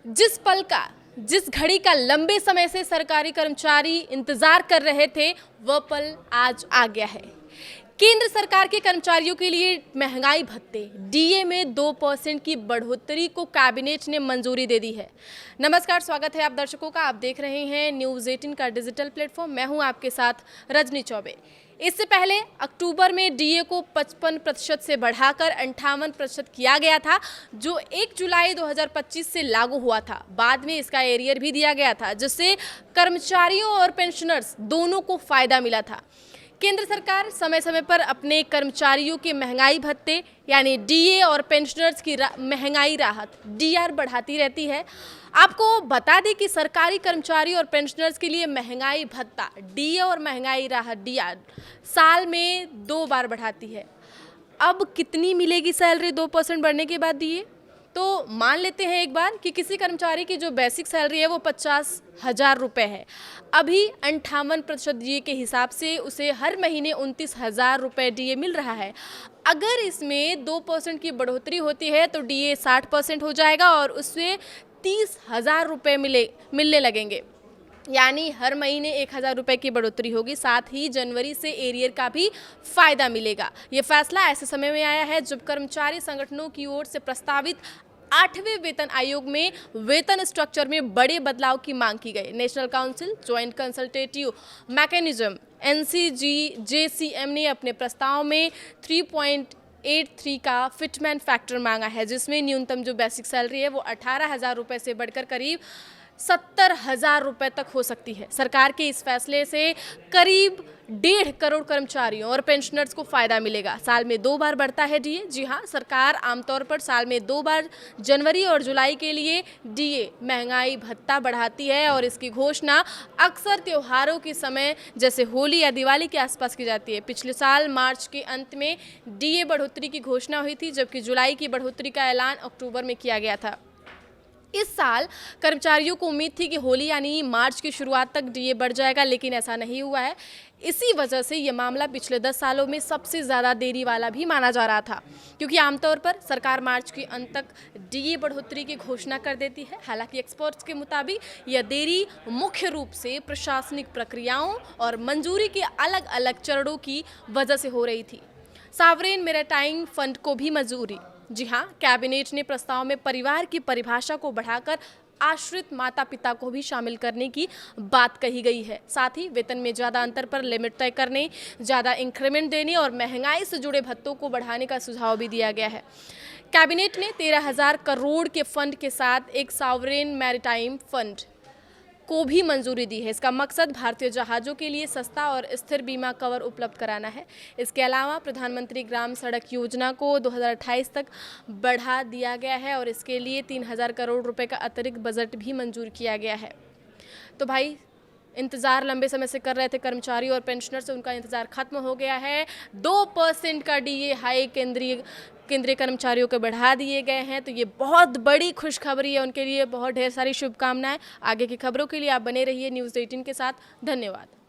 जिस पल का, जिस घड़ी का लंबे समय से सरकारी कर्मचारी इंतजार कर रहे थे, वह पल आज आ गया है। केंद्र सरकार के कर्मचारियों के लिए महंगाई भत्ते डीए में 2% की बढ़ोतरी को कैबिनेट ने मंजूरी दे दी है। नमस्कार, स्वागत है आप दर्शकों का। आप देख रहे हैं न्यूज़ 18 का डिजिटल प्लेटफॉर्म। मैं हूं आपके साथ रजनी चौबे। इससे पहले अक्टूबर में डीए को 55% से बढ़ाकर 58% किया गया था, जो 1 जुलाई 2025 से लागू हुआ था। बाद में इसका एरियर भी दिया गया था, जिससे कर्मचारियों और पेंशनर्स दोनों को फायदा मिला था। केंद्र सरकार समय समय पर अपने कर्मचारियों के महंगाई भत्ते यानी डीए और पेंशनर्स की महंगाई राहत डीआर बढ़ाती रहती है। आपको बता दें कि सरकारी कर्मचारी और पेंशनर्स के लिए महंगाई भत्ता डीए और महंगाई राहत डीआर साल में 2 बार बढ़ाती है। अब कितनी मिलेगी सैलरी 2% बढ़ने के बाद डीए? तो मान लेते हैं एक बार कि किसी कर्मचारी की जो बेसिक सैलरी है वो 50,000 रुपये है। अभी 58% डीए के हिसाब से उसे हर महीने 29,000 रुपये डीए मिल रहा है। अगर इसमें 2% की बढ़ोतरी होती है तो डीए 60% हो जाएगा और उससे 30,000 रुपये मिलने लगेंगे, यानी हर महीने 1,000 रुपये की बढ़ोतरी होगी। साथ ही जनवरी से एरियर का भी फायदा मिलेगा। ये फैसला ऐसे समय में आया है जब कर्मचारी संगठनों की ओर से प्रस्तावित 8वें वेतन आयोग में वेतन स्ट्रक्चर में बड़े बदलाव की मांग की गई। National council joint consultative mechanism NCGJCM ने अपने प्रस्ताव में 3.83 का फिटमेंट फैक्टर मांगा है, जिसमें न्यूनतम जो बेसिक सैलरी है वो 18,000 रुपये से बढ़कर करीब 70,000 रुपये तक हो सकती है। सरकार के इस फैसले से करीब 1.5 करोड़ कर्मचारियों और पेंशनर्स को फायदा मिलेगा। साल में 2 बार बढ़ता है डीए। जी हाँ, सरकार आमतौर पर साल में 2 बार जनवरी और जुलाई के लिए डीए महंगाई भत्ता बढ़ाती है और इसकी घोषणा अक्सर त्योहारों के समय जैसे होली या दिवाली के आसपास की जाती है। पिछले साल मार्च के अंत में डीए बढ़ोतरी की घोषणा हुई थी, जबकि जुलाई की बढ़ोतरी का ऐलान अक्टूबर में किया गया था। इस साल कर्मचारियों को उम्मीद थी कि होली यानी मार्च की शुरुआत तक डीए बढ़ जाएगा, लेकिन ऐसा नहीं हुआ है। इसी वजह से ये मामला पिछले 10 सालों में सबसे ज़्यादा देरी वाला भी माना जा रहा था, क्योंकि आमतौर पर सरकार मार्च के अंत तक डीए बढ़ोतरी की घोषणा कर देती है। हालांकि एक्सपर्ट्स के मुताबिक यह देरी मुख्य रूप से प्रशासनिक प्रक्रियाओं और मंजूरी के अलग अलग चरणों की वजह से हो रही थी। सॉवरेन मैरीटाइम फंड को भी मंजूरी। जी हाँ, कैबिनेट ने प्रस्ताव में परिवार की परिभाषा को बढ़ाकर आश्रित माता पिता को भी शामिल करने की बात कही गई है। साथ ही वेतन में ज़्यादा अंतर पर लिमिट तय करने, ज़्यादा इंक्रीमेंट देने और महंगाई से जुड़े भत्तों को बढ़ाने का सुझाव भी दिया गया है। कैबिनेट ने 13,000 करोड़ के फंड के साथ एक सॉवरेन मैरीटाइम फंड को भी मंजूरी दी है। इसका मकसद भारतीय जहाज़ों के लिए सस्ता और स्थिर बीमा कवर उपलब्ध कराना है। इसके अलावा प्रधानमंत्री ग्राम सड़क योजना को 2028 तक बढ़ा दिया गया है और इसके लिए 3,000 करोड़ रुपए का अतिरिक्त बजट भी मंजूर किया गया है। तो भाई, इंतज़ार लंबे समय से कर रहे थे कर्मचारी और पेंशनर से, उनका इंतज़ार खत्म हो गया है। 2% का डीए हाई केंद्रीय कर्मचारियों को बढ़ा दिए गए हैं, तो ये बहुत बड़ी खुशखबरी है उनके लिए। बहुत ढेर सारी शुभकामनाएं। आगे की खबरों के लिए आप बने रहिए न्यूज़ 18 के साथ। धन्यवाद।